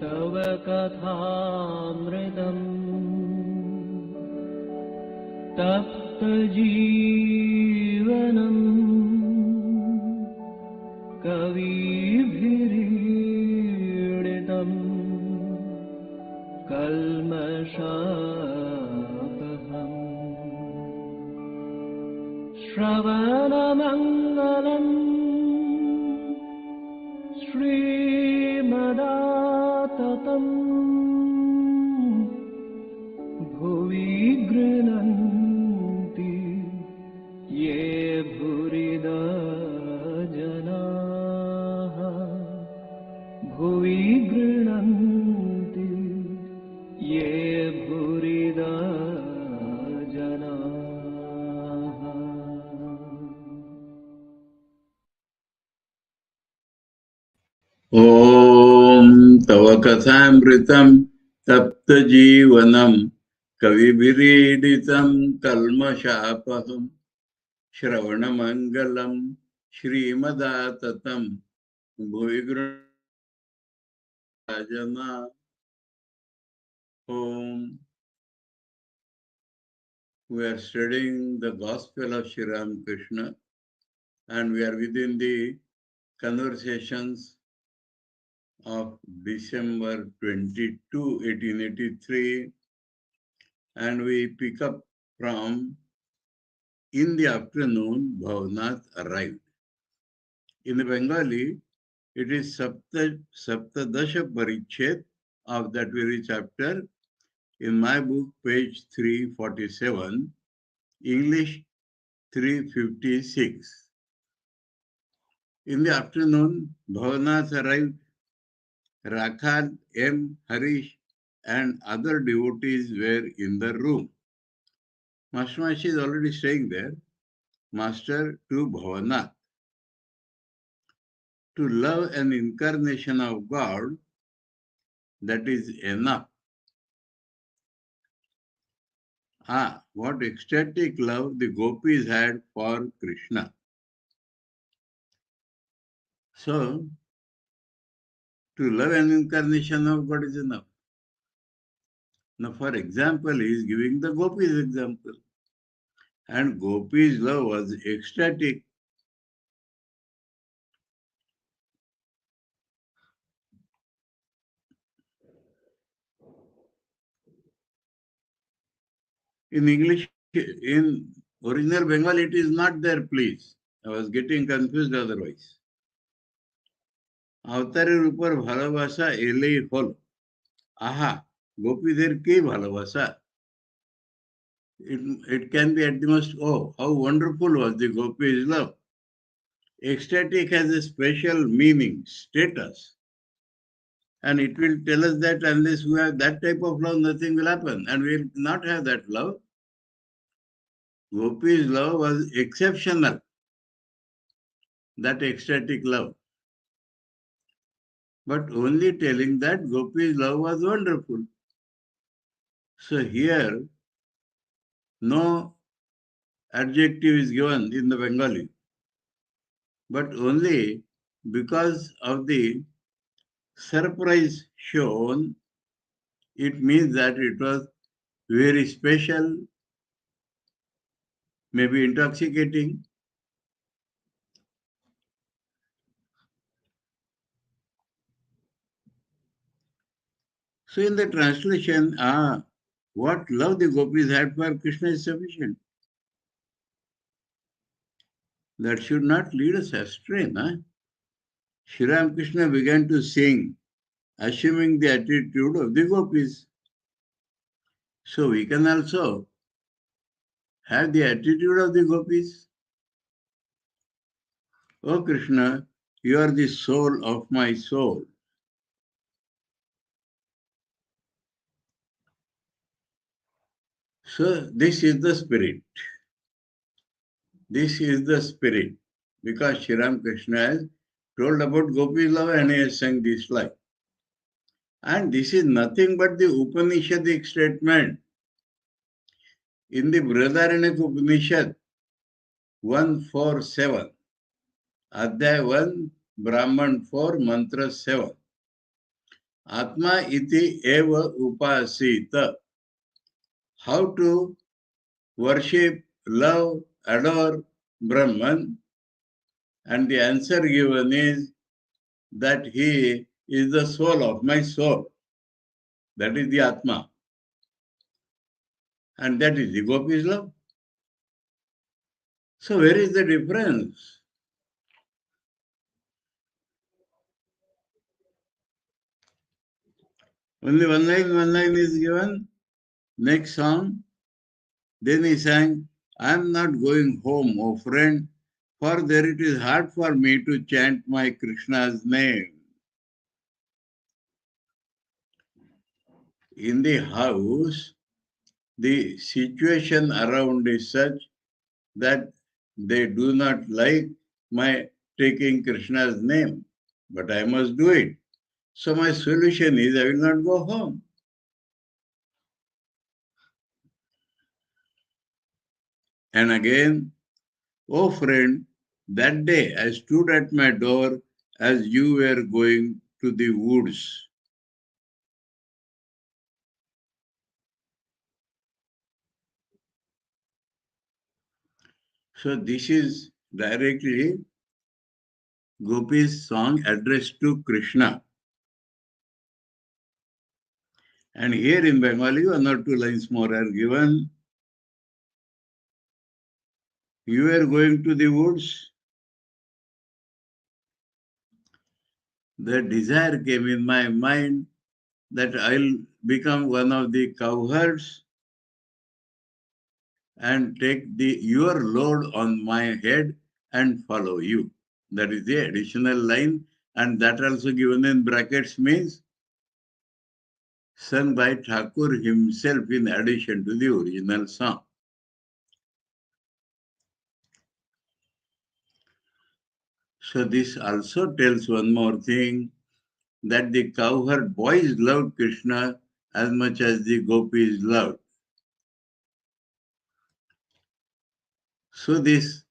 तव कथामृतम् तप्तजीवनम् कविभिरीडितम् कल्मषापहम् श्रवणमङ्गलम् श्रीमदाततम् भुवि गृह्णन्ति ये भूरिदा जनाः भुवि गृह्णन्ति ये भूरिदा जनाः। ॐ तव कथामृतं तप्तजीवनं कविभिरीडितं कल्मषापहं श्रवणमङ्गलं श्रीमदाततं भुवि गृह्णन्ति जनाः। We are studying the Gospel of Sri Ramakrishna, and we are within the conversations of December 22, 1883, and we pick up from in the afternoon, Bhavanath arrived. In the Bengali, it is Saptadasha Parichet of that very chapter. In my book, page 347, English 356. In the afternoon, Bhavanath arrived. Rakhal, M. Harish, and other devotees were in the room. Master Mashi is already staying there. Master to Bhavanath. To love an incarnation of God, that is enough. What ecstatic love the gopis had for Krishna. So, to love an incarnation of God is enough. Now, for example, he is giving the gopis example. And gopis' love was ecstatic. In English, in original Bengali, it is not there, please. I was getting confused otherwise. अवतारेर ऊपर ভালোবাসা এলেই হল আহা গোপীদের কি ভালোবাসা it can be at the most, oh how wonderful was the gopis love. Ecstatic has a special meaning, status, and it will tell us that unless we have that type of love, nothing will happen, and we will not have that love. Gopis love was exceptional, that ecstatic love. But only telling that Gopi's love was wonderful. So here, no adjective is given in the Bengali, but only because of the surprise shown, it means that it was very special, maybe intoxicating. So in the translation, what love the gopis had for Krishna is sufficient. That should not lead us astray. Sri Ramakrishna began to sing, assuming the attitude of the gopis. So we can also have the attitude of the gopis. Oh Krishna, you are the soul of my soul. So this is the spirit. This is the spirit. Because Sri Ramakrishna has told about Gopi's love and he has sung this line. And this is nothing but the Upanishadic statement. In the Brihadaranyaka Upanishad 147, Adhyaya 1, Brahman 4, Mantra 7. Atma iti eva upasita. How to worship, love, adore Brahman? And the answer given is that he is the soul of my soul. That is the Atma. And that is the Gopi's love. So where is the difference? Only one line is given. Next song. Then he sang, I am not going home, O friend, for there it is hard for me to chant my Krishna's name. In the house, the situation around is such that they do not like my taking Krishna's name, but I must do it. So my solution is I will not go home. And again, oh friend, that day I stood at my door as you were going to the woods. So this is directly Gopi's song addressed to Krishna. And here in Bengali, one or two lines more are given. You were going to the woods. The desire came in my mind that I'll become one of the cowherds and take your load on my head and follow you. That is the additional line, and that also given in brackets means sung by Thakur himself in addition to the original song. So this also tells one more thing, that the cowherd boys loved Krishna as much as the gopis loved. So this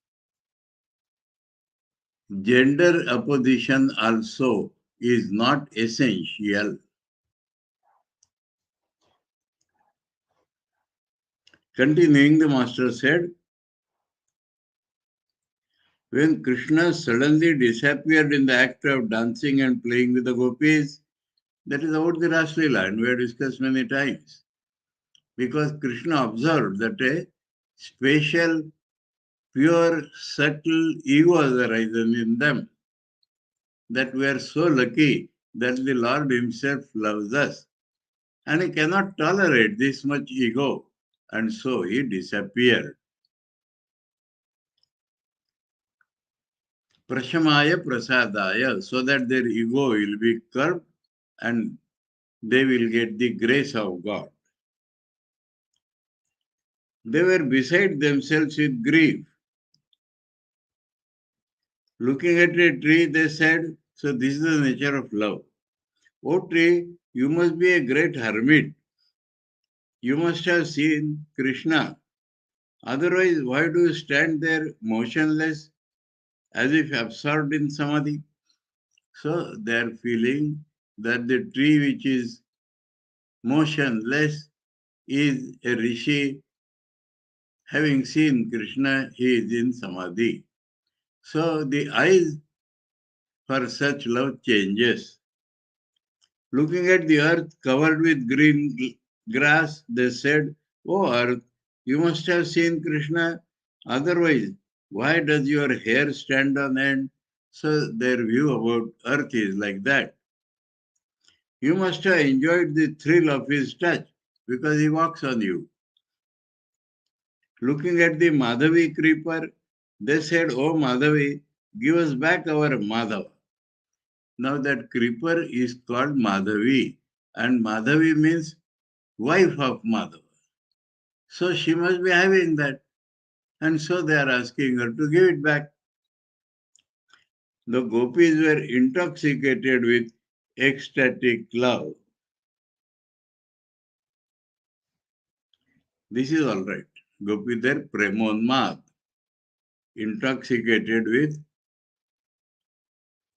gender opposition also is not essential. Continuing, the master said, when Krishna suddenly disappeared in the act of dancing and playing with the gopis, that is about the Ras Leela, and we have discussed many times. Because Krishna observed that a special, pure, subtle ego has arisen in them, that we are so lucky that the Lord himself loves us. And he cannot tolerate this much ego. And so he disappeared. Prashamaya prasadaya, so that their ego will be curbed and they will get the grace of God. They were beside themselves with grief. Looking at a tree, they said, so this is the nature of love. O tree, you must be a great hermit. You must have seen Krishna. Otherwise, why do you stand there motionless as if absorbed in samadhi? So they are feeling that the tree which is motionless is a rishi. Having seen Krishna, he is in samadhi. So the eyes for such love changes. Looking at the earth covered with green grass, they said, O earth, you must have seen Krishna. Otherwise, why does your hair stand on end? So their view about earth is like that. You must have enjoyed the thrill of his touch because he walks on you. Looking at the Madhavi creeper, they said, Oh Madhavi, give us back our Madhava. Now that creeper is called Madhavi, and Madhavi means wife of Madhava. So she must be having that. And so they are asking her to give it back. The gopis were intoxicated with ecstatic love. This is all right. Gopi there, Premonmath, intoxicated with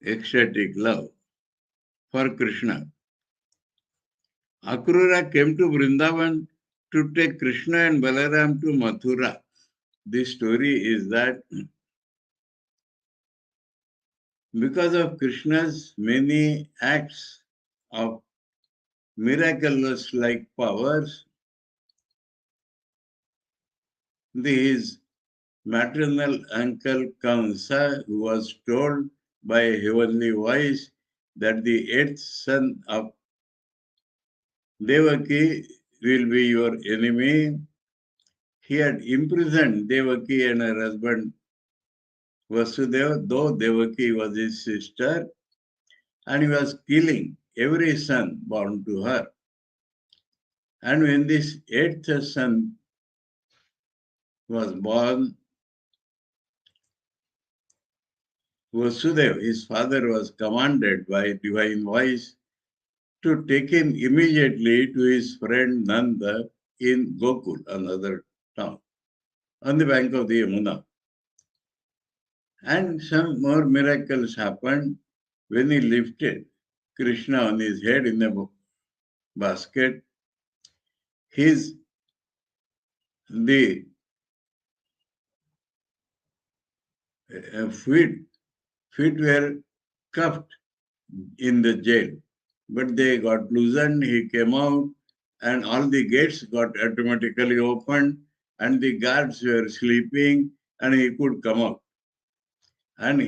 ecstatic love for Krishna. Akrura came to Vrindavan to take Krishna and Balaram to Mathura. The story is that because of Krishna's many acts of miraculous-like powers, his maternal uncle Kamsa was told by a heavenly voice that the eighth son of Devaki will be your enemy. He had imprisoned Devaki and her husband Vasudeva, though Devaki was his sister, and he was killing every son born to her. And when this eighth son was born, Vasudeva, his father, was commanded by divine voice to take him immediately to his friend Nanda in Gokul, another town, on the bank of the Yamuna. And some more miracles happened when he lifted Krishna on his head in a basket. The feet were cuffed in the jail, but they got loosened. He came out, and all the gates got automatically opened, and the guards were sleeping, and he could come out. And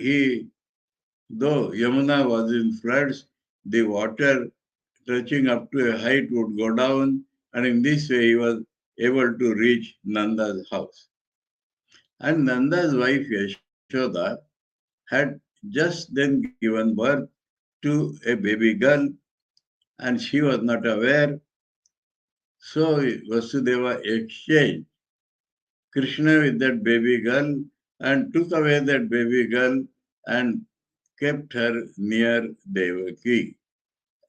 though Yamuna was in floods, the water touching up to a height would go down, and in this way he was able to reach Nanda's house. And Nanda's wife Yashoda had just then given birth to a baby girl, and she was not aware. So Vasudeva exchanged Krishna with that baby girl and took away that baby girl and kept her near Devaki.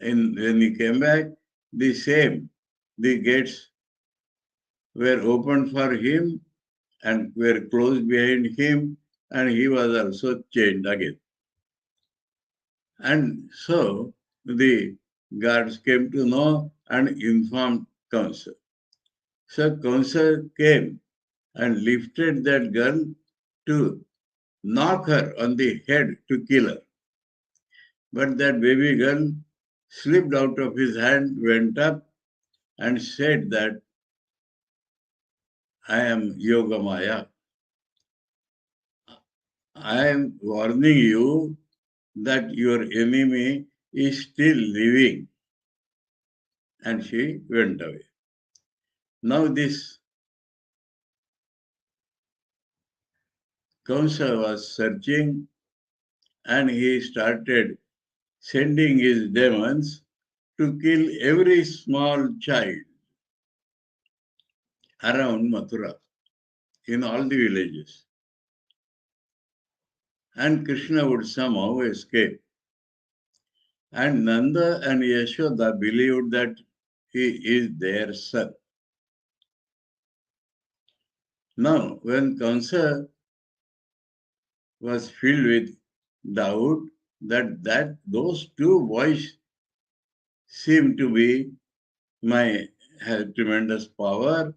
And when he came back, the gates were opened for him and were closed behind him, and he was also chained again. And so the guards came to know and informed Kamsa. So Kamsa came and lifted that girl to knock her on the head to kill her. But that baby girl slipped out of his hand, went up, and said that I am Yogamaya. I am warning you that your enemy is still living. And she went away. Now this Kamsa was searching, and he started sending his demons to kill every small child around Mathura in all the villages. And Krishna would somehow escape. And Nanda and Yashoda believed that he is their son. Now, when Kamsa was filled with doubt that those two boys seem to be have tremendous power,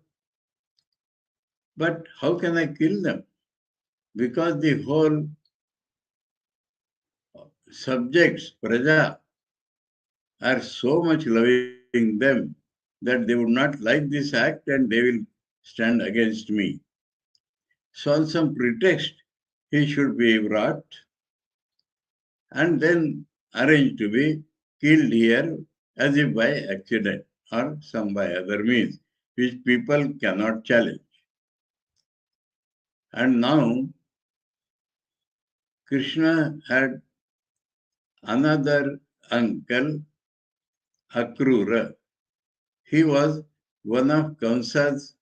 but how can I kill them? Because the whole subjects, praja, are so much loving them that they would not like this act and they will stand against me. So on some pretext, he should be brought and then arranged to be killed here as if by accident or some by other means, which people cannot challenge. And now Krishna had another uncle, Akrura. He was one of Kamsa's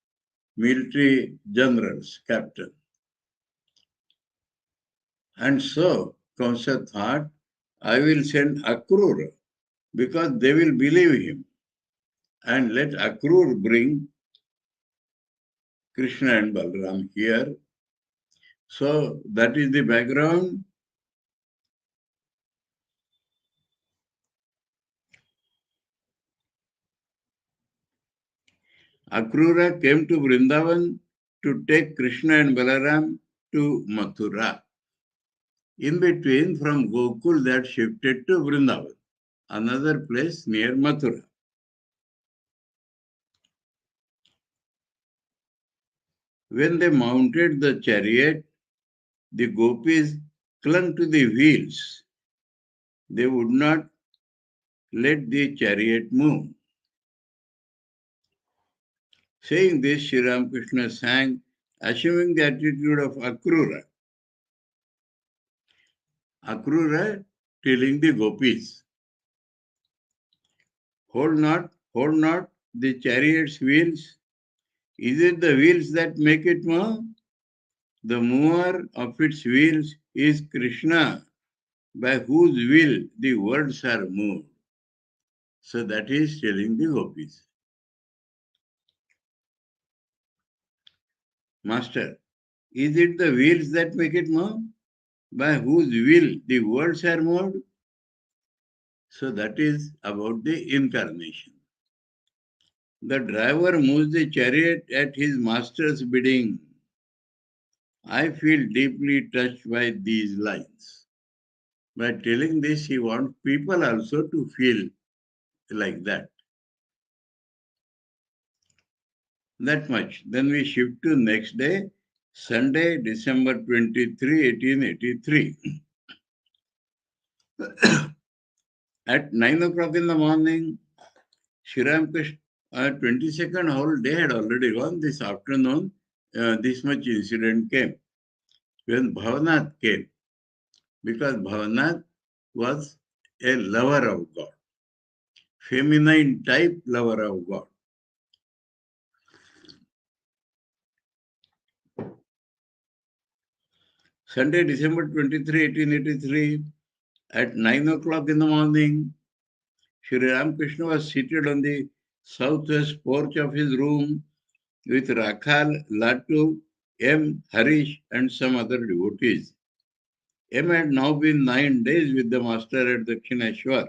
military generals, captain. And so Kamsa thought, I will send Akrura because they will believe him. And let Akrur bring Krishna and Balaram here. So that is the background. Akrura came to Vrindavan to take Krishna and Balaram to Mathura. In between, from Gokul, they had shifted to Vrindavan, another place near Mathura. When they mounted the chariot, the gopis clung to the wheels. They would not let the chariot move. Saying this, Sri Ramakrishna sang, assuming the attitude of Akrura. Akrura telling the gopis, hold not the chariot's wheels. Is it the wheels that make it move? The mover of its wheels is Krishna, by whose will the worlds are moved. So that is telling the gopis. Master, is it the wheels that make it move? By whose will the worlds are moved? So that is about the incarnation. The driver moves the chariot at his master's bidding. I feel deeply touched by these lines. By telling this, he wants people also to feel like that. That much. Then we shift to next day, Sunday, December 23, 1883. At 9 o'clock in the morning, Sri Ramakrishna, 22nd whole day had already gone. This afternoon, this much incident came. When Bhavanath came, because Bhavanath was a lover of God, feminine type lover of God. Sunday, December 23, 1883, at 9 o'clock in the morning, Sri Ramakrishna was seated on the southwest porch of his room with Rakhal, Latu, M. Harish, and some other devotees. M had now been 9 days with the master at Dakshineshwar.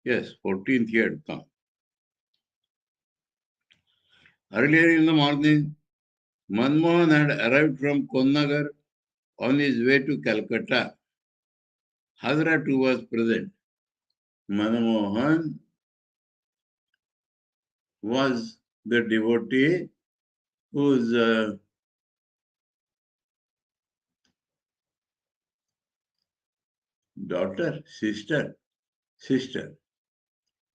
Yes, 14th he had come. Earlier in the morning, Manmohan had arrived from Konnagar on his way to Calcutta. Hazra too was present. Manmohan was the devotee whose daughter, sister,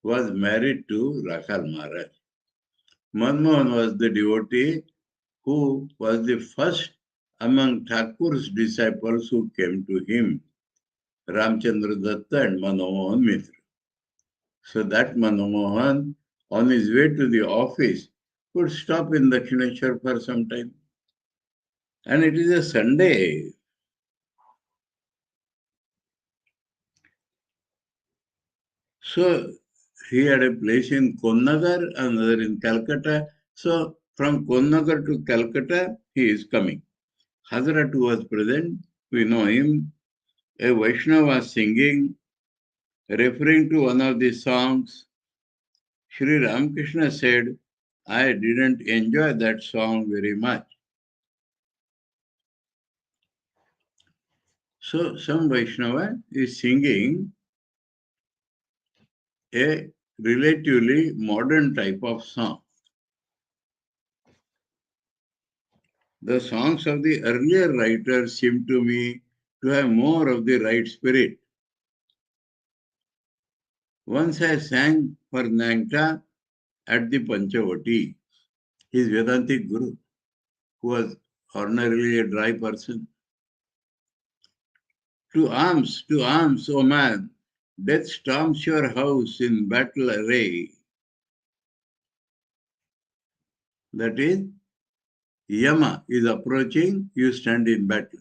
was married to Rakhal Maharaj. Manmohan was the devotee who was the first among Thakur's disciples who came to him, Ramchandra Datta and Manomohan Mitra. So that Manomohan, on his way to the office, could stop in Dakshineshwar for some time. And it is a Sunday. So he had a place in Konnagar, another in Calcutta. So from Konnagar to Calcutta, he is coming. Hazrat was present. We know him. A Vaishnava was singing, referring to one of the songs. Sri Ramakrishna said, I didn't enjoy that song very much. So some Vaishnava is singing a relatively modern type of song. The songs of the earlier writers seem to me to have more of the right spirit. Once I sang for Nangta at the Panchavati, his Vedantic guru, who was ordinarily a dry person. To arms, O man, death storms your house in battle array. That is, Yama is approaching, you stand in battle.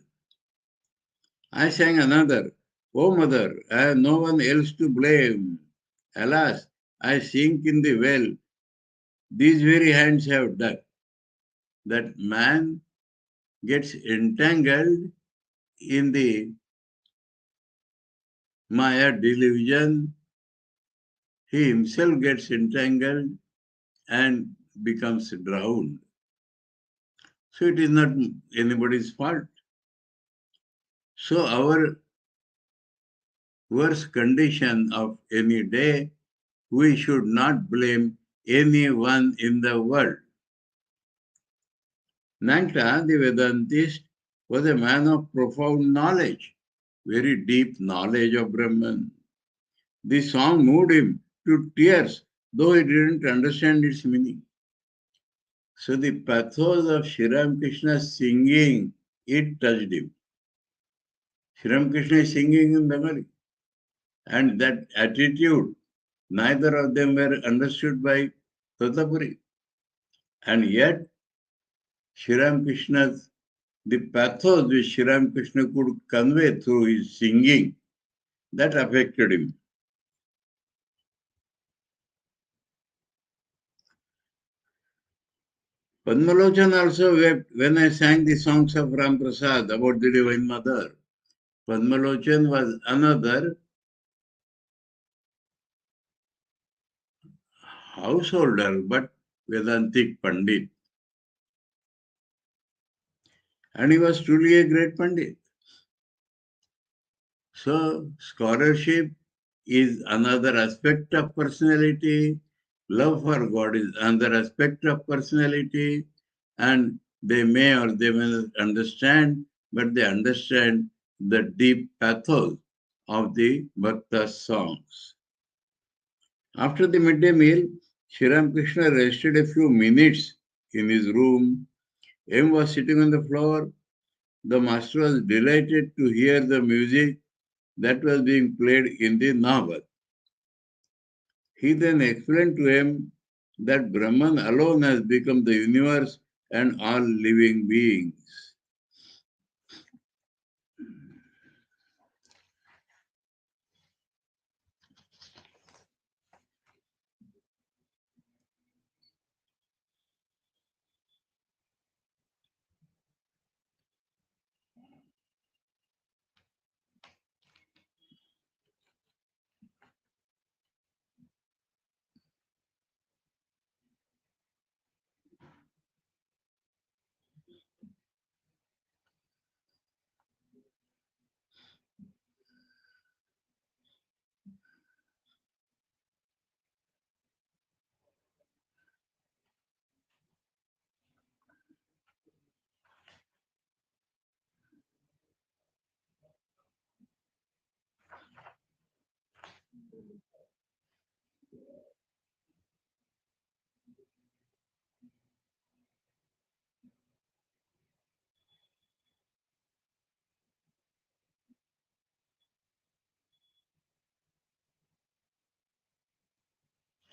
I sang another, O mother, I have no one else to blame. Alas, I sink in the well these very hands have dug. That man gets entangled in the Maya delusion. He himself gets entangled and becomes drowned. So it is not anybody's fault. So our worst condition of any day, we should not blame anyone in the world. Nagta, the Vedantist, was a man of profound knowledge, very deep knowledge of Brahman. This song moved him to tears, though he didn't understand its meaning. So the pathos of Sri Ramakrishna singing, it touched him. Sri Ramakrishna is singing in Bengali. And that attitude, neither of them were understood by Totapuri. And yet, Sri Ramakrishna's, the pathos which Sri Ramakrishna could convey through his singing, that affected him. Padmalochan also wept when I sang the songs of Ram Prasad about the Divine Mother. Padmalochan was another householder but Vedantic Pandit. And he was truly a great Pandit. So, scholarship is another aspect of personality. Love for God is another aspect of personality. And they may or they may not understand, but they understand the deep pathos of the Bhakta songs. After the midday meal, Sri Ramakrishna rested a few minutes in his room. M was sitting on the floor. The master was delighted to hear the music that was being played in the Navat. He then explained to him that Brahman alone has become the universe and all living beings.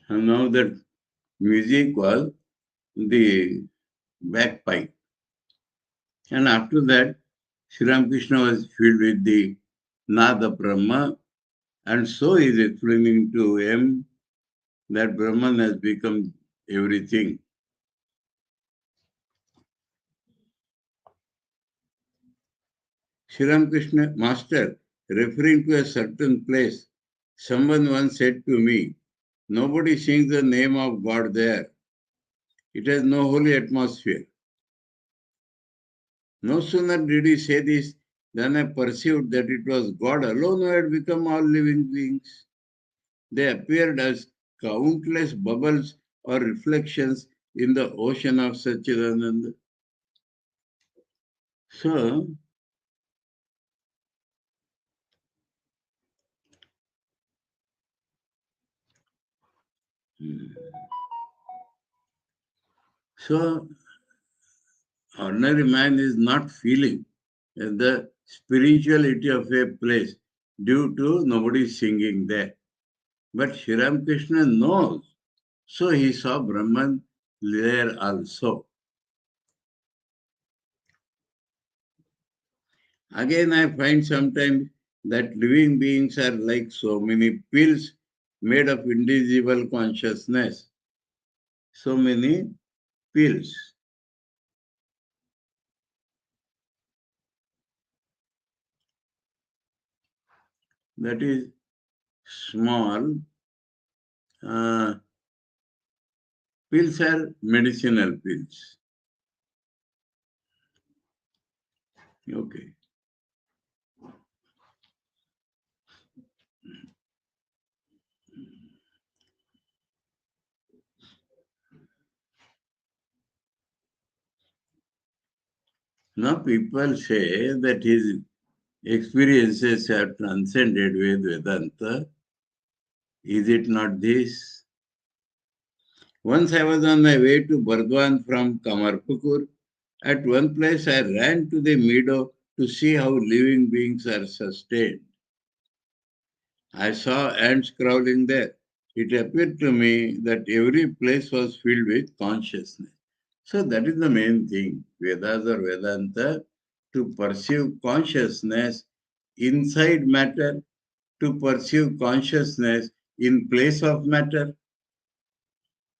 And now that music was the bagpipe. And after that, Sri Ramakrishna was filled with the Nada Brahma, and so he is explaining to him that Brahman has become everything. Sri Ramakrishna Master, referring to a certain place, someone once said to me, nobody sings the name of God there. It has no holy atmosphere. No sooner did he say this than I perceived that it was God alone who had become all living beings. They appeared as countless bubbles or reflections in the ocean of Satchidananda. So, so ordinary man is not feeling the spirituality of a place due to nobody singing there. But Sri Ramakrishna knows. So he saw Brahman there also. Again, I find sometimes that living beings are like so many pills made of indivisible consciousness. So many pills. That is small Pills are medicinal pills. Okay. Now people say that his experiences have transcended with Vedanta. Is it not this? Once I was on my way to Burdwan from Kamarpukur. At one place I ran to the meadow to see how living beings are sustained. I saw ants crawling there. It appeared to me that every place was filled with consciousness. So that is the main thing, Vedas or Vedanta, to pursue consciousness inside matter, to pursue consciousness in place of matter,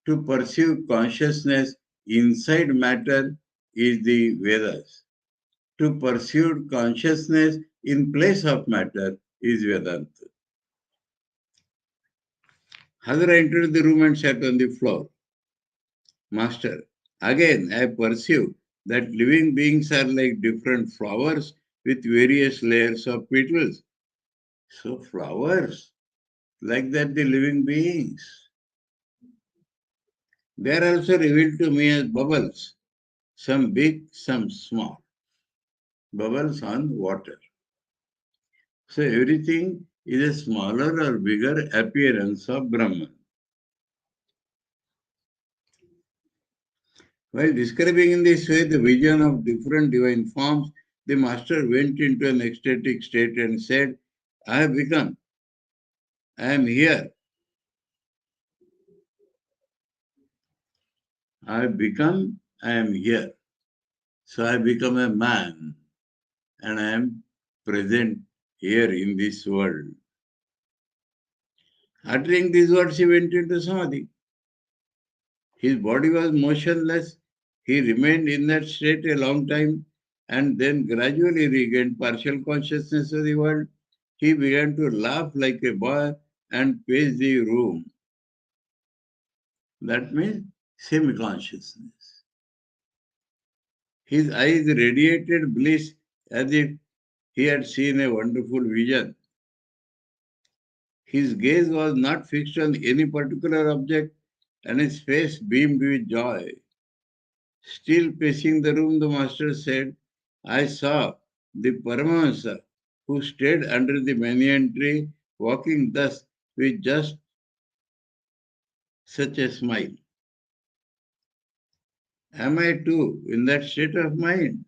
to pursue consciousness inside matter is the Vedas. To pursue consciousness in place of matter is Vedanta. Hadra entered the room and sat on the floor. Master, again I perceive that living beings are like different flowers with various layers of petals. So flowers, like that the living beings. They are also revealed to me as bubbles, some big, some small. Bubbles on water. So everything is a smaller or bigger appearance of Brahman. While describing in this way the vision of different divine forms, the master went into an ecstatic state and said, I have become, I am here, I have become, I am here. So I become a man and I am present here in this world. Uttering these words, he went into samadhi. His body was motionless. He remained in that state a long time and then gradually regained partial consciousness of the world. He began to laugh like a boy and pace the room. That means semi-consciousness. His eyes radiated bliss as if he had seen a wonderful vision. His gaze was not fixed on any particular object and his face beamed with joy. Still pacing the room, the master said, I saw the Paramahansa who stayed under the banyan tree walking thus with just such a smile. Am I too in that state of mind?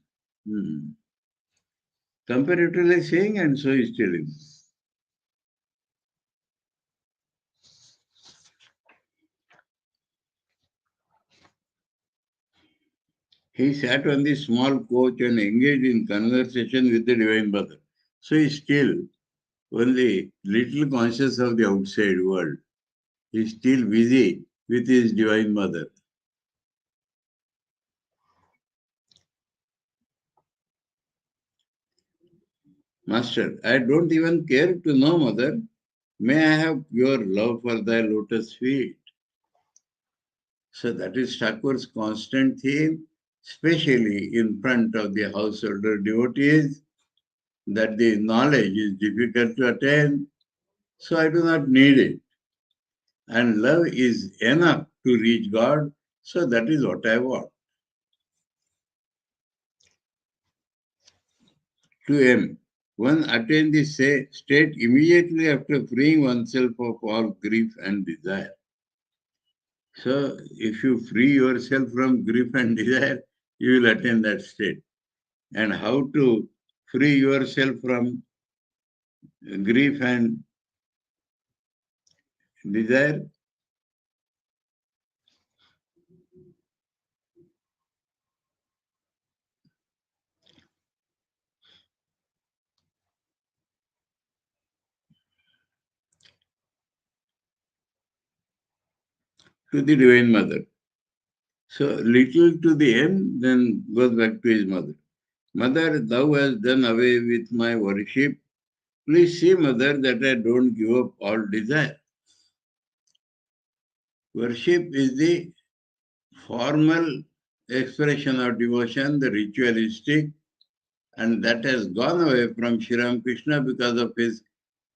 Hmm. Comparatively saying, and so is telling. He sat on the small couch and engaged in conversation with the Divine Mother. So he is still only little conscious of the outside world. He is still busy with his Divine Mother. Master, I don't even care to know, Mother. May I have pure love for thy lotus feet? So that is Thakur's constant theme, especially in front of the householder devotees, that the knowledge is difficult to attain, so I do not need it. And love is enough to reach God, so that is what I want. To M, one attains the state immediately after freeing oneself of all grief and desire. So, if you free yourself from grief and desire, you will attain that state. And how to free yourself from grief and desire? To the Divine Mother. So, little to the end, then goes back to his mother. Mother, thou hast done away with my worship. Please see, Mother, that I don't give up all desire. Worship is the formal expression of devotion, the ritualistic, and that has gone away from Sri Ramakrishna because of his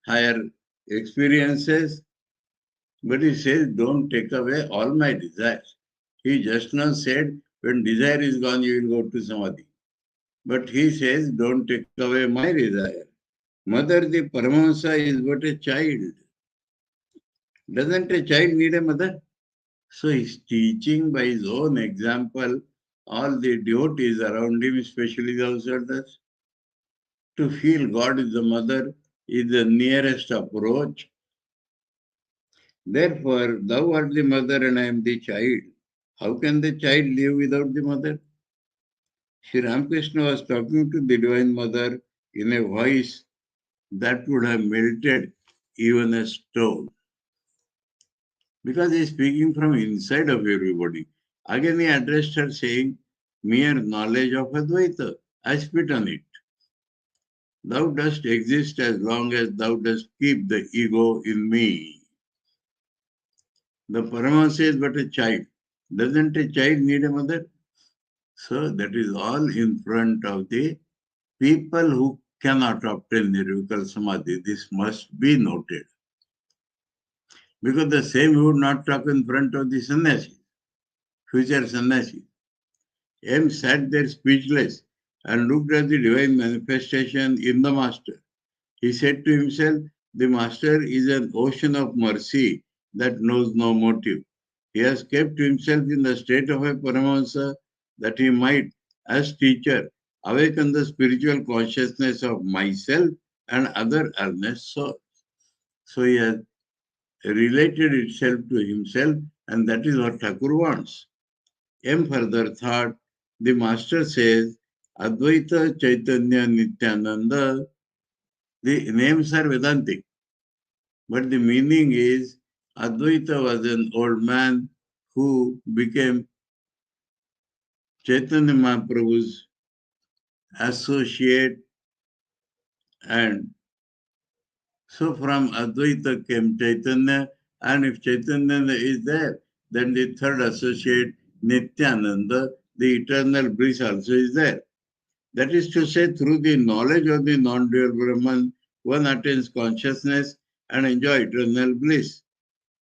higher experiences. But he says, don't take away all my desires. He just now said, when desire is gone, you will go to Samadhi. But he says, don't take away my desire. Mother, the Paramahansa, is but a child. Doesn't a child need a mother? So he's teaching by his own example all the devotees around him, especially the householders, to feel God is the mother is the nearest approach. Therefore, thou art the mother and I am the child. How can the child live without the mother? Sri Ramakrishna was talking to the Divine Mother in a voice that would have melted even a stone. Because he is speaking from inside of everybody. Again he addressed her saying, mere knowledge of Advaita, I spit on it. Thou dost exist as long as thou dost keep the ego in me. The Paramahansa is but a child. Doesn't a child need a mother? So that is all in front of the people who cannot obtain Nirvikal Samadhi. This must be noted. Because the same would not talk in front of the sannyasi, future sannyasi. M sat there speechless and looked at the divine manifestation in the Master. He said to himself, the Master is an ocean of mercy that knows no motive. He has kept himself in the state of a Paramahansa that he might, as teacher, awaken the spiritual consciousness of myself and other earnest souls. So he has related itself to himself, and that is what Thakur wants. M further thought, the Master says, Advaita Chaitanya Nityananda. The names are Vedantic, but the meaning is Advaita was an old man who became Chaitanya Mahaprabhu's associate, and so from Advaita came Chaitanya, and if Chaitanya is there, then the third associate, Nityananda, the eternal bliss also is there. That is to say, through the knowledge of the non-dual Brahman, one attains consciousness and enjoy eternal bliss.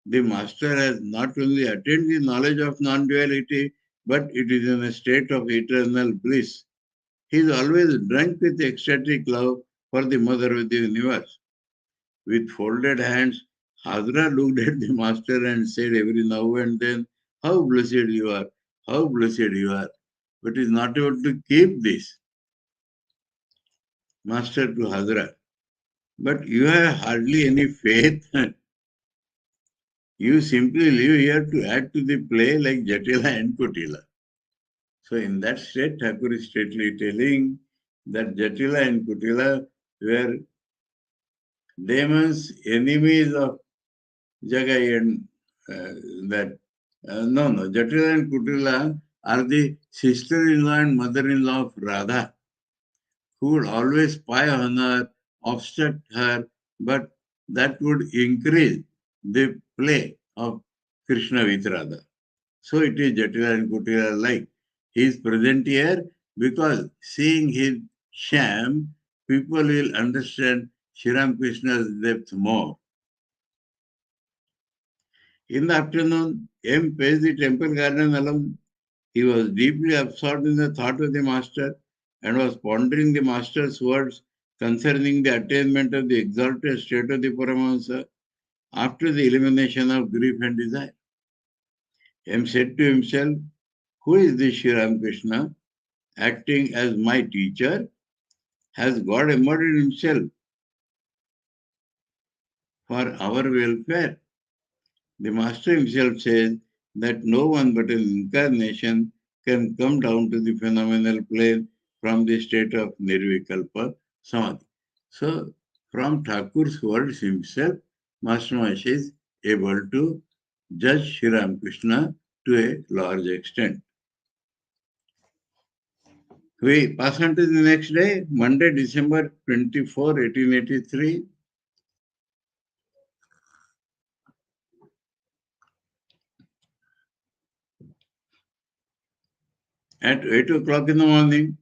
The Master has not only attained the knowledge of non-duality, but it is in a state of eternal bliss. He is always drunk with ecstatic love for the Mother of the universe. With folded hands, Hadra looked at the Master and said every now and then, how blessed you are, how blessed you are. But is not able to keep this. Master to Hadra. But you have hardly any faith. You simply live here to add to the play like Jatila and Kutila. So in that state, Thakur is straightly telling that Jatila and Kutila were demons, enemies of Jagai, and Jatila and Kutila are the sister-in-law and mother-in-law of Radha, who would always spy on her, obstruct her, but that would increase the play of Krishna with Radha. So it is Jatila and Kutila like. He is present here because seeing his sham, people will understand Sri Ramakrishna's depth more. In the afternoon, M paced the temple garden alone. He was deeply absorbed in the thought of the Master and was pondering the Master's words concerning the attainment of the exalted state of the Paramahansa after the elimination of grief and desire. M said to himself, who is this Sri Ramakrishna acting as my teacher? Has God embodied himself for our welfare? The Master himself says that no one but an incarnation can come down to the phenomenal plane from the state of Nirvikalpa Samadhi. So, from Thakur's words himself, Master Mahesh is able to judge Sri Ramakrishna to a large extent. We pass on to the next day, Monday, December 24, 1883. At 8 o'clock in the morning,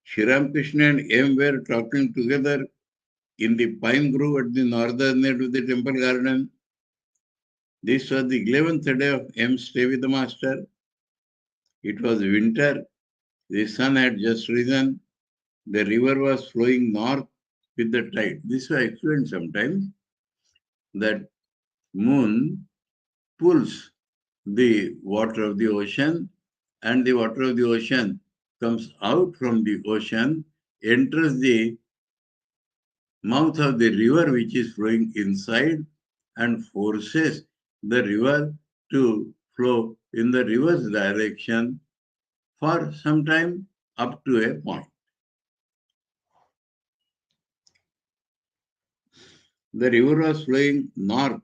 Sri Ramakrishna and M were talking together in the pine grove at the northern end of the temple garden. This was the 11th day of M's stay with the master. It was winter. The sun had just risen. The river was flowing north with the tide. This was explained sometimes that moon pulls the water of the ocean, and the water of the ocean comes out from the ocean, enters the mouth of the river which is flowing inside, and forces the river to flow in the reverse direction for some time up to a point. The river was flowing north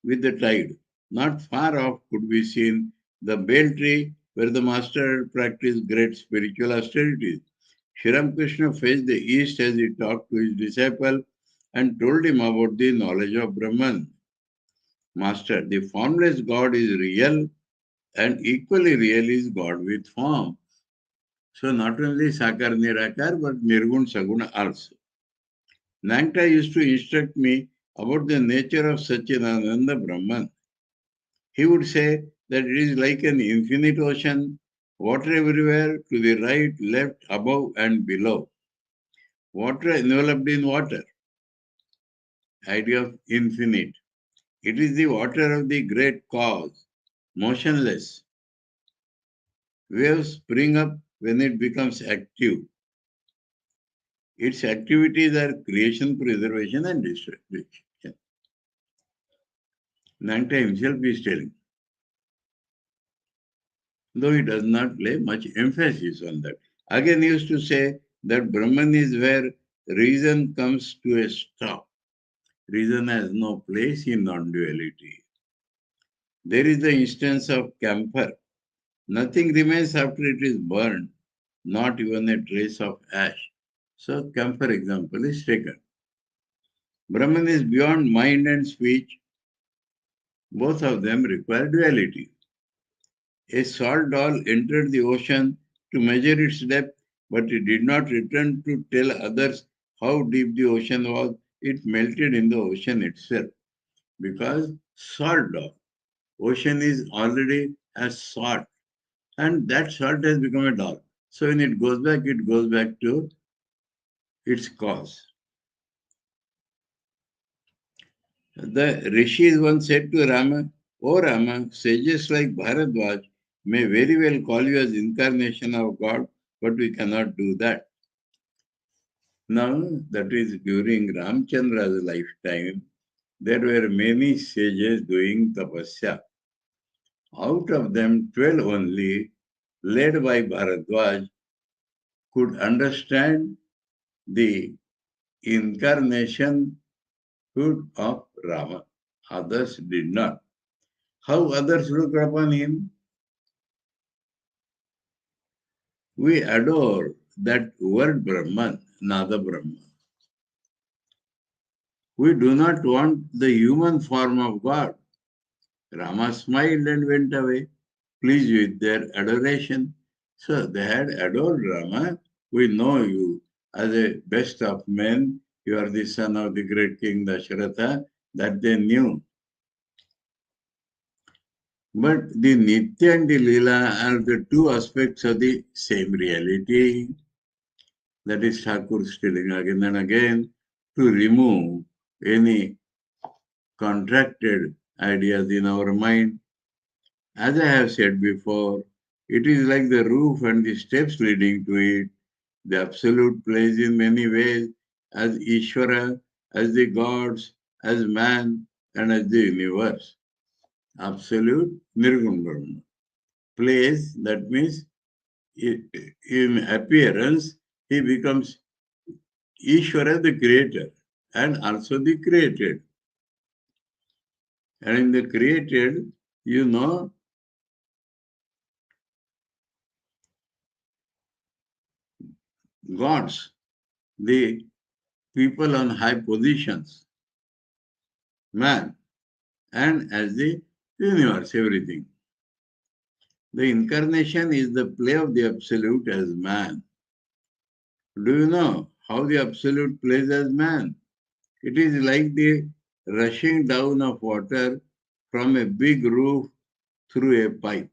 with the tide. Not far off could be seen the bale tree where the master had practiced great spiritual austerities. Sri Ramakrishna faced the east as he talked to his disciple and told him about the knowledge of Brahman. Master, the formless God is real, and equally real is God with form. So not only Sakar Nirakar but Nirgun Saguna also. Nangta used to instruct me about the nature of Satchidananda Brahman. He would say that it is like an infinite ocean, water everywhere, to the right, left, above, and below. Water enveloped in water. Idea of infinite. It is the water of the great cause, motionless. Waves spring up when it becomes active. Its activities are creation, preservation, and destruction. Nangta himself is telling, though he does not lay much emphasis on that. Again, he used to say that Brahman is where reason comes to a stop. Reason has no place in non-duality. There is the instance of camphor. Nothing remains after it is burned, not even a trace of ash. So, camphor example is taken. Brahman is beyond mind and speech. Both of them require duality. A salt doll entered the ocean to measure its depth, but it did not return to tell others how deep the ocean was. It melted in the ocean itself because salt doll. Ocean is already as salt, and that salt has become a doll. So when it goes back to its cause. The rishis once said to Rama, "O Rama, sages like Bharadwaj may very well call you as incarnation of God, but we cannot do that." Now, that is during Ramchandra's lifetime, there were many sages doing tapasya. Out of them, 12 only, led by Bharadwaj, could understand the incarnationhood of Rama. Others did not. How others looked upon him? We adore that word Brahman, Nada Brahma. We do not want the human form of God. Rama smiled and went away, pleased with their adoration. So they had adored Rama. We know you as a best of men. You are the son of the great king Dasharatha. That they knew. But the Nitya and the Leela are the two aspects of the same reality. That is Thakur telling again and again to remove any contracted ideas in our mind. As I have said before, it is like the roof and the steps leading to it. The Absolute plays in many ways as Ishvara, as the gods, as man, and as the universe. Absolute Nirgun Brahma. Plays, that means in appearance, he becomes Ishvara, the creator, and also the created. And in the created, you know, gods, the people on high positions, man, and as the universe, everything. The incarnation is the play of the Absolute as man. Do you know how the Absolute plays as man? It is like the rushing down of water from a big roof through a pipe.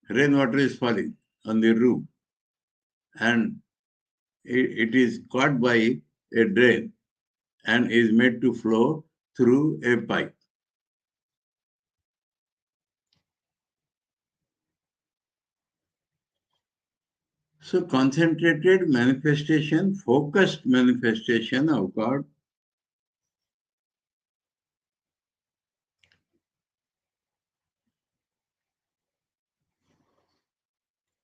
Rainwater is falling on the roof and it is caught by a drain and is made to flow through a pipe. So concentrated manifestation, focused manifestation of God.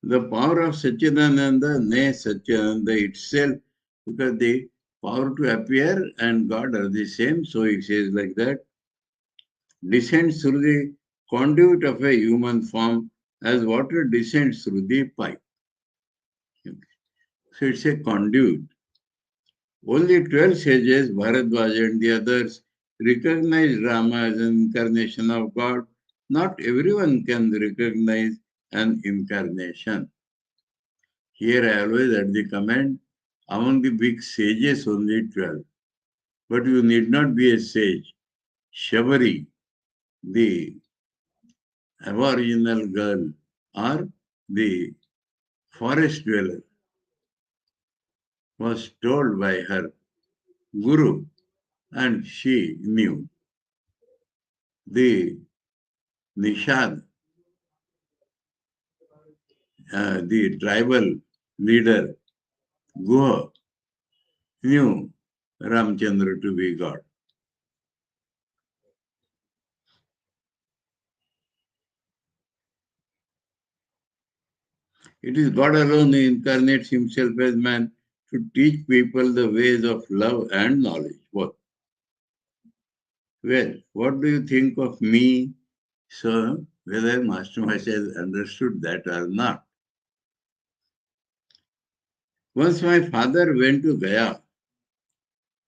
The power of Satchidananda, nay Satchidananda itself, because the power to appear and God are the same, so he says like that, descends through the conduit of a human form as water descends through the pipe. So it's a conduit. Only 12 sages, Bharadwaja and the others, recognize Rama as an incarnation of God. Not everyone can recognize an incarnation. Here I always add the comment, among the big sages only 12. But you need not be a sage. Shabari, the aboriginal girl, or the forest dweller, was told by her guru and she knew. The Nishad, the tribal leader, Guha, knew Ramchandra to be God. It is God alone who incarnates himself as man to teach people the ways of love and knowledge. What? Well, what do you think of me? So, whether Master Maharaj has understood that or not. Once my father went to Gaya.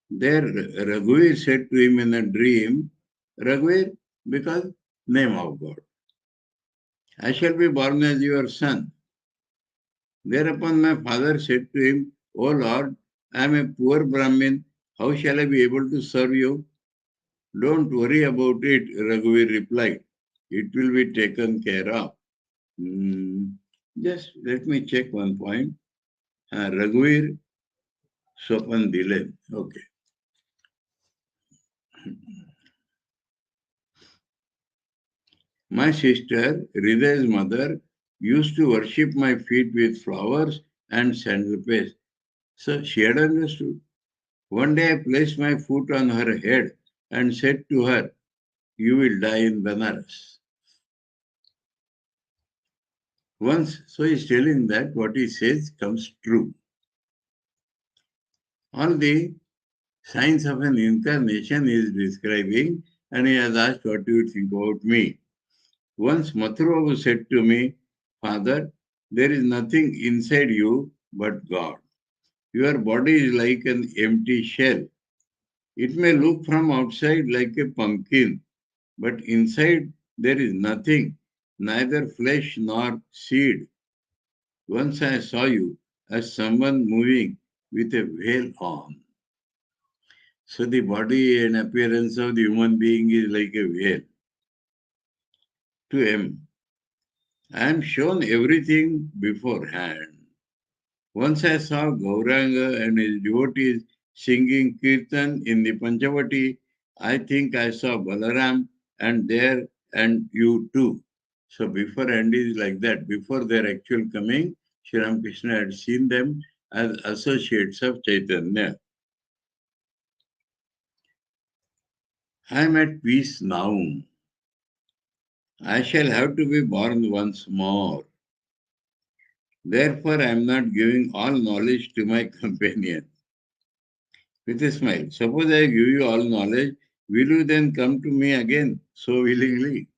There, Raghuveer said to him in a dream, Raghuveer, because name of God, I shall be born as your son. Thereupon my father said to him, O Lord, I am a poor Brahmin. How shall I be able to serve you? Don't worry about it, Raghuveer replied. It will be taken care of. Just let me check one point. Raghuveer Sopan Dile. Okay. My sister, Hriday's mother, used to worship my feet with flowers and sandal paste. So she had understood. One day I placed my foot on her head and said to her, You will die in Banaras. Once, so he's telling that what he says comes true. All the signs of an incarnation is describing, and he has asked what do you think about me. Once Mathubabu said to me, Father, there is nothing inside you but God. Your body is like an empty shell. It may look from outside like a pumpkin, but inside there is nothing, neither flesh nor seed. Once I saw you as someone moving with a veil on. So the body and appearance of the human being is like a veil. To him, I am shown everything beforehand. Once I saw Gauranga and his devotees singing Kirtan in the Panchavati. I think I saw Balaram and there and you too. So beforehand is like that. Before their actual coming, Sri Ramakrishna had seen them as associates of Chaitanya. I am at peace now. I shall have to be born once more. Therefore, I am not giving all knowledge to my companion. With a smile. Suppose I give you all knowledge, will you then come to me again so willingly?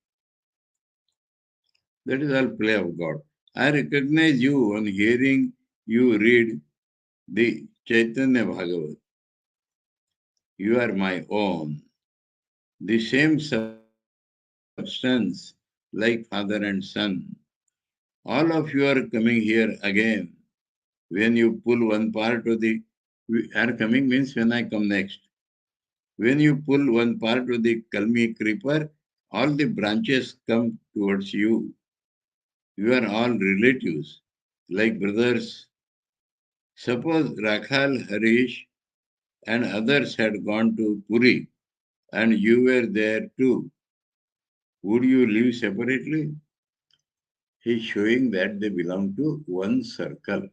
That is all play of God. I recognize you on hearing you read the Chaitanya Bhagavat. You are my own. The same substance like father and son. All of you are coming here again. When you pull one part of the are coming means when I come next. When you pull one part of the Kalmi creeper, all the branches come towards you. You are all relatives, like brothers. Suppose Rakhal, Harish, and others had gone to Puri, and you were there too. Would you live separately? He's showing that they belong to one circle.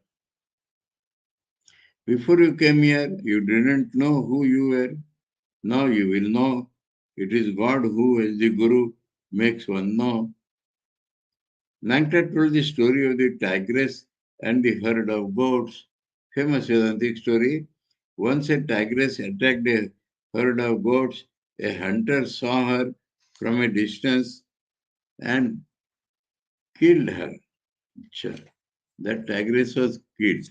Before you came here, you didn't know who you were. Now you will know. It is God who, as the Guru, makes one know. Nagpur told the story of the tigress and the herd of goats. Famous Vedantic story. Once a tigress attacked a herd of goats. A hunter saw her from a distance and killed her. Sure. That tigress was killed.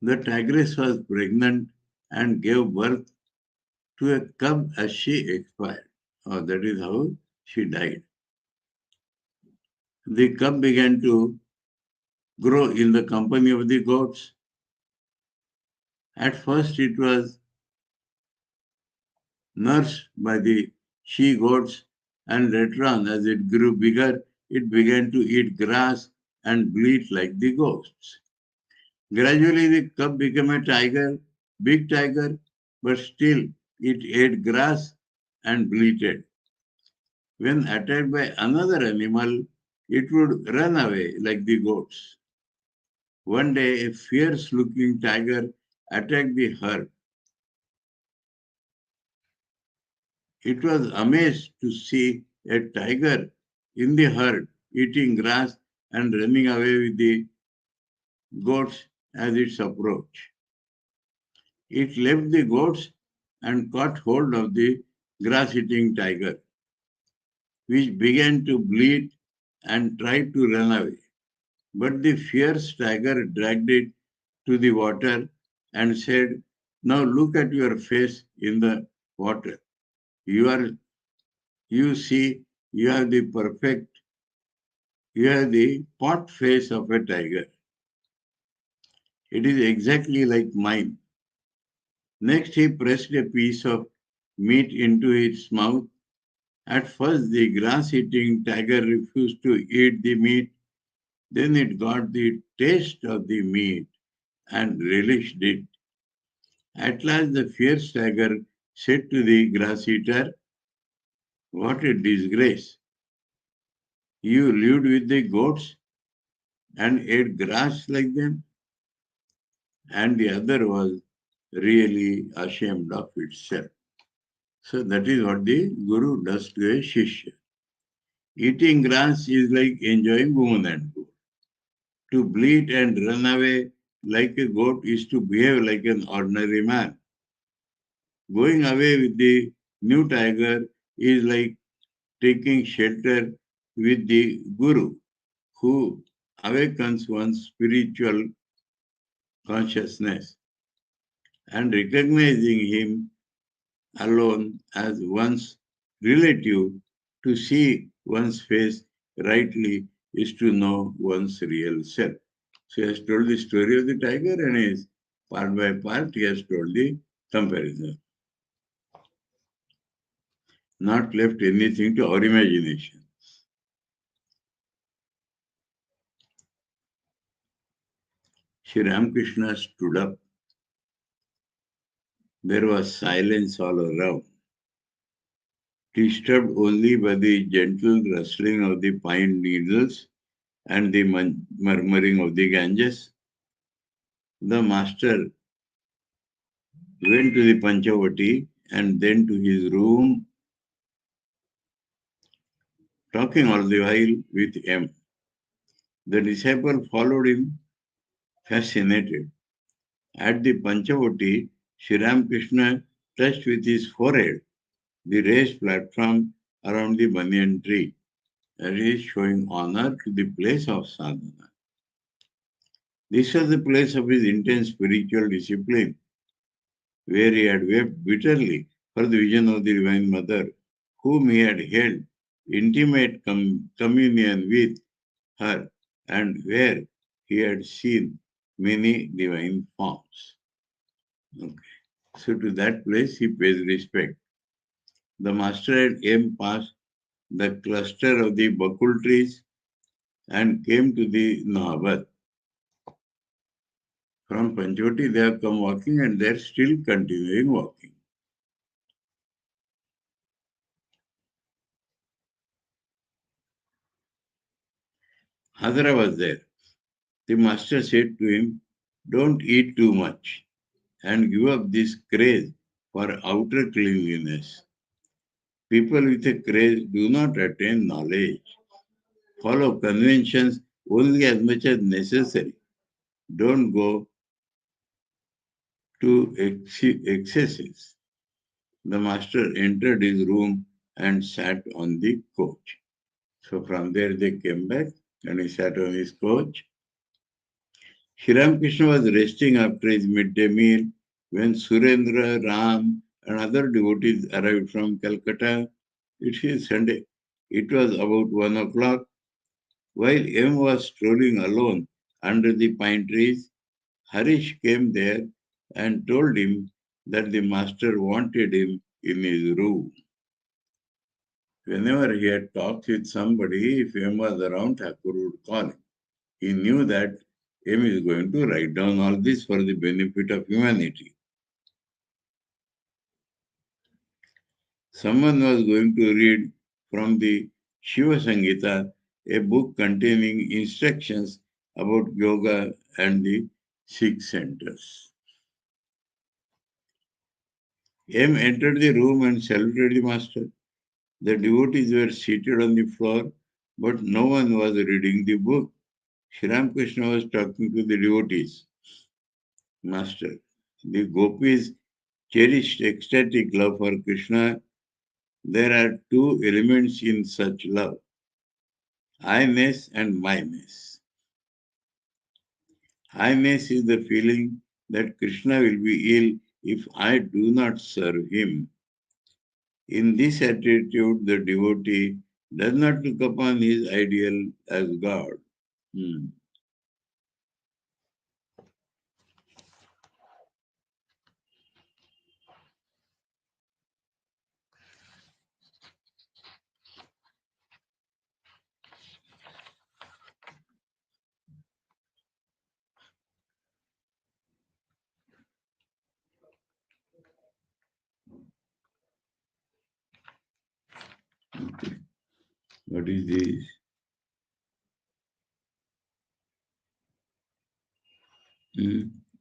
The tigress was pregnant and gave birth to a cub as she expired. Oh, that is how she died. The cub began to grow in the company of the goats. At first, it was nursed by the she goats, and later on, as it grew bigger, it began to eat grass and bleat like the goats. Gradually, the cub became a tiger, big tiger, but still it ate grass and bleated. When attacked by another animal, it would run away like the goats. One day, a fierce looking tiger attacked the herd. It was amazed to see a tiger in the herd eating grass and running away with the goats as its approach. It left the goats and caught hold of the grass eating tiger, which began to bleat and tried to run away. But the fierce tiger dragged it to the water and said, "Now look at your face in the water. You are, you see, you have the perfect, you have the pot face of a tiger. It is exactly like mine." Next, he pressed a piece of meat into its mouth. At first, the grass eating tiger refused to eat the meat. Then it got the taste of the meat and relished it. At last, the fierce tiger said to the grass eater, "What a disgrace! You lived with the goats and ate grass like them." And the other was really ashamed of itself. So that is what the Guru does to a Shishya. Eating grass is like enjoying woman and goat. To bleat and run away like a goat is to behave like an ordinary man. Going away with the new tiger is like taking shelter with the Guru, who awakens one's spiritual consciousness, and recognizing him alone as one's relative. To see one's face rightly is to know one's real self. So he has told the story of the tiger, and is part by part he has told the comparison. Not left anything to our imagination. Sri Ramakrishna stood up. There was silence all around, disturbed only by the gentle rustling of the pine needles and the murmuring of the Ganges. The master went to the Panchavati and then to his room, talking all the while with M. The disciple followed him, fascinated. At the Panchavati, Sri Ramakrishna touched with his forehead the raised platform around the banyan tree, and he is showing honor to the place of sadhana. This was the place of his intense spiritual discipline, where he had wept bitterly for the vision of the Divine Mother, whom he had held intimate communion with her, and where he had seen many divine forms. Okay. So to that place he pays respect. The master had M past the cluster of the bakul trees and came to the Nahabat. From Panchvati they have come walking and they are still continuing walking. Hadra was there. The master said to him, "Don't eat too much and give up this craze for outer cleanliness. People with a craze do not attain knowledge. Follow conventions only as much as necessary. Don't go to excesses." The master entered his room and sat on the couch. So from there they came back and he sat on his couch. Sri Ramakrishna was resting after his midday meal when Surendra, Ram, and other devotees arrived from Calcutta. It is Sunday. It was about 1 o'clock. While M was strolling alone under the pine trees, Harish came there and told him that the master wanted him in his room. Whenever he had talked with somebody, if M was around, Thakur would call him. He knew that M is going to write down all this for the benefit of humanity. Someone was going to read from the Shiva Sangita, a book containing instructions about yoga and the six centers. M entered the room and saluted the master. The devotees were seated on the floor, but no one was reading the book. Sri Ramakrishna was talking to the devotees. Master, the gopis cherished ecstatic love for Krishna. There are two elements in such love: I-ness and my-ness. I-ness is the feeling that Krishna will be ill if I do not serve him. In this attitude, the devotee does not look upon his ideal as God. What is this?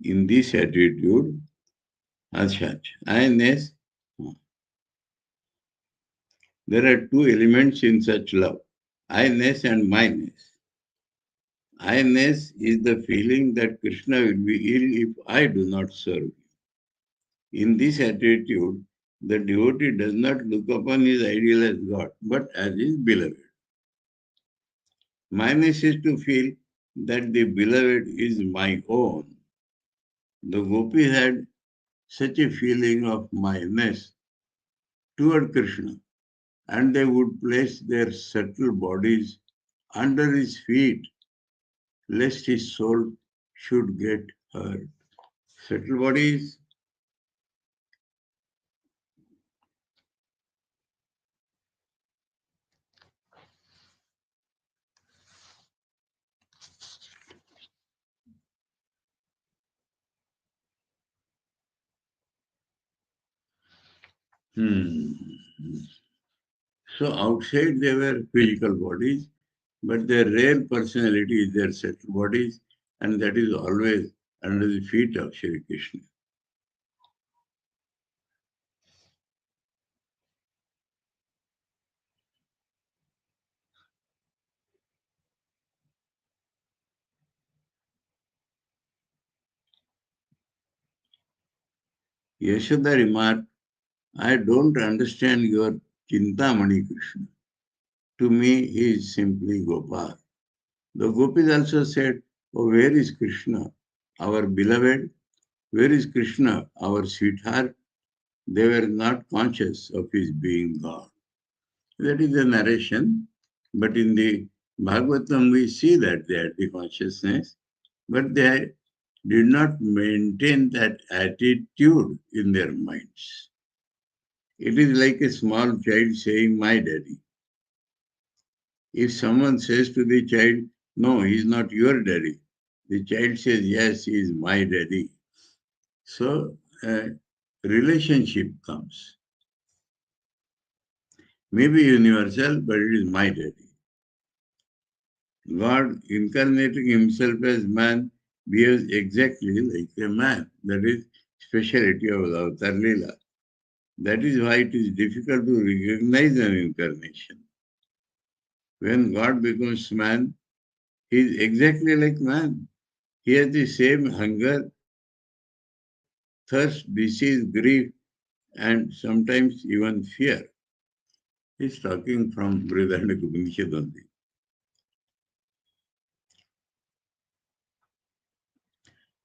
In this attitude, I-ness, there are two elements in such love: I-ness and my-ness. I-ness is the feeling that Krishna will be ill if I do not serve him. In this attitude, the devotee does not look upon his ideal as God, but as his beloved. My-ness is to feel that the beloved is my own. The gopis had such a feeling of my-ness toward Krishna, and they would place their subtle bodies under his feet, lest his soul should get hurt. Subtle bodies. So outside they were physical bodies, but their real personality is their subtle bodies, and that is always under the feet of Sri Krishna. Yashoda remarked, "I don't understand your Chintamani Krishna. To me, he is simply Gopal." The gopis also said, "Oh, where is Krishna, our beloved? Where is Krishna, our sweetheart?" they were not conscious of his being God. That is the narration. But in the Bhagavatam, we see that they had the consciousness, but they did not maintain that attitude in their minds. It is like a small child saying, "My daddy." If someone says to the child, "No, he is not your daddy," the child says, "Yes, he is my daddy." So a relationship comes. Maybe universal, but it is my daddy. God incarnating himself as man behaves exactly like a man. That is speciality of the Avatar Leela. That is why it is difficult to recognize an incarnation. When God becomes man, he is exactly like man. He has the same hunger, thirst, disease, grief, and sometimes even fear. He is talking from Brihadaranyaka Upanishad only.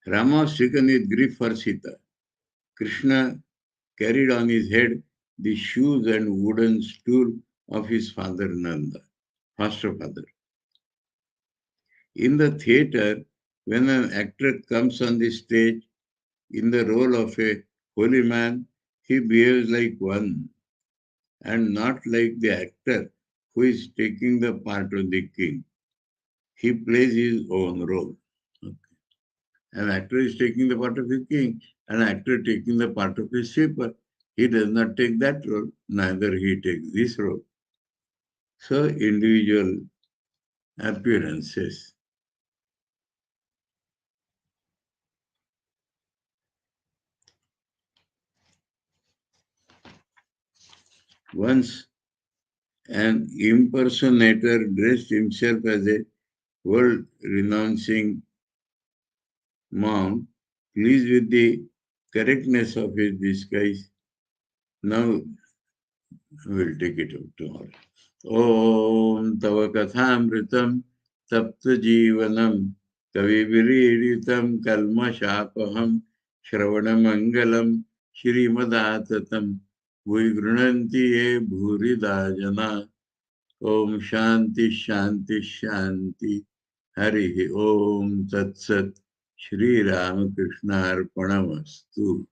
Rama was stricken with grief for Sita. Krishna carried on his head the shoes and wooden stool of his father Nanda, foster father. In the theatre, when an actor comes on the stage in the role of a holy man, he behaves like one and not like the actor who is taking the part of the king. He plays his own role. Okay. An actor is taking the part of a king, an actor taking the part of a sweeper. He does not take that role, neither he takes this role. So individual appearances. Once an impersonator dressed himself as a world-renouncing monk, pleased with the correctness of his disguise. Now we'll take it up tomorrow. Om Tava Kathāmritam Tapta Jivanam Kaviviriritam Kalmashapaham Shravanamangalam Shrimadatatam Vigrananti Ye Bhurida Jana. Om Shanti Shanti Shanti Hari Om Tat Sat Sri Ramakrishna Arpanamastu.